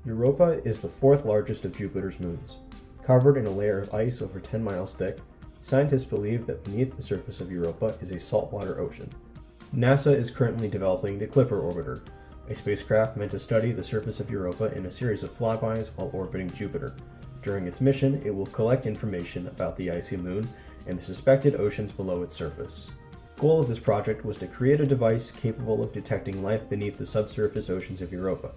Europa is the fourth largest of Jupiter's moons. Covered in a layer of ice over 10 miles thick, scientists believe that beneath the surface of Europa is a saltwater ocean. NASA is currently developing the Clipper orbiter, a spacecraft meant to study the surface of Europa in a series of flybys while orbiting Jupiter. During its mission, it will collect information about the icy moon and the suspected oceans below its surface. The goal of this project was to create a device capable of detecting life beneath the subsurface oceans of Europa.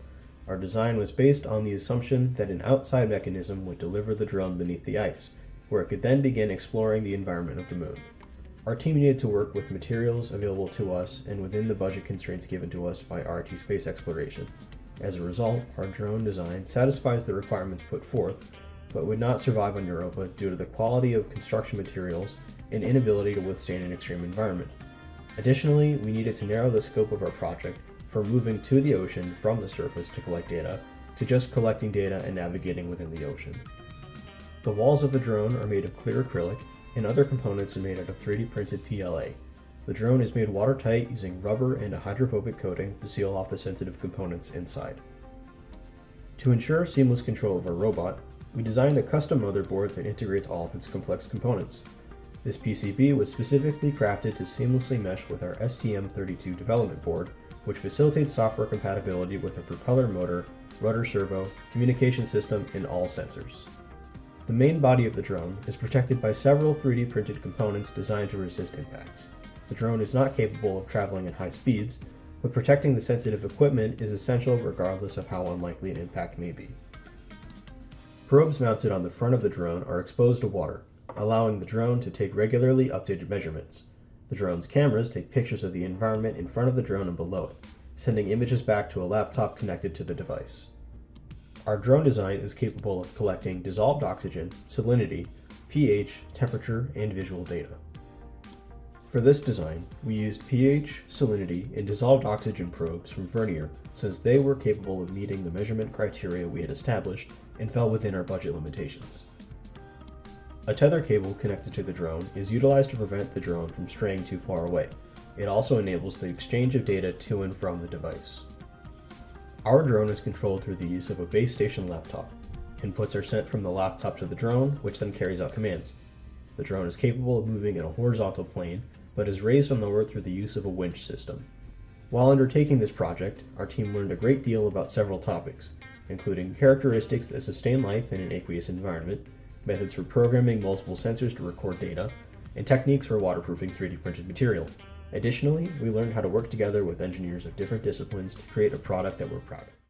Our design was based on the assumption that an outside mechanism would deliver the drone beneath the ice, where it could then begin exploring the environment of the moon. Our team needed to work with materials available to us and within the budget constraints given to us by RT Space Exploration. As a result, our drone design satisfies the requirements put forth, but would not survive on Europa due to the quality of construction materials and inability to withstand an extreme environment. Additionally, we needed to narrow the scope of our project from moving to the ocean from the surface to collect data, to just collecting data and navigating within the ocean. The walls of the drone are made of clear acrylic, and other components are made out of 3D printed PLA. The drone is made watertight using rubber and a hydrophobic coating to seal off the sensitive components inside. To ensure seamless control of our robot, we designed a custom motherboard that integrates all of its complex components. This PCB was specifically crafted to seamlessly mesh with our STM32 development board, which facilitates software compatibility with a propeller motor, rudder servo, communication system, and all sensors. The main body of the drone is protected by several 3D printed components designed to resist impacts. The drone is not capable of traveling at high speeds, but protecting the sensitive equipment is essential regardless of how unlikely an impact may be. Probes mounted on the front of the drone are exposed to water, allowing the drone to take regularly updated measurements. The drone's cameras take pictures of the environment in front of the drone and below it, sending images back to a laptop connected to the device. Our drone design is capable of collecting dissolved oxygen, salinity, pH, temperature, and visual data. For this design, we used pH, salinity, and dissolved oxygen probes from Vernier since they were capable of meeting the measurement criteria we had established and fell within our budget limitations. A tether cable connected to the drone is utilized to prevent the drone from straying too far away. It also enables the exchange of data to and from the device. Our drone is controlled through the use of a base station laptop. Inputs are sent from the laptop to the drone, which then carries out commands. The drone is capable of moving in a horizontal plane, but is raised on lower through the use of a winch system. While undertaking this project, our team learned a great deal about several topics, including characteristics that sustain life in an aqueous environment, methods for programming multiple sensors to record data, and techniques for waterproofing 3D printed material. Additionally, we learned how to work together with engineers of different disciplines to create a product that we're proud of.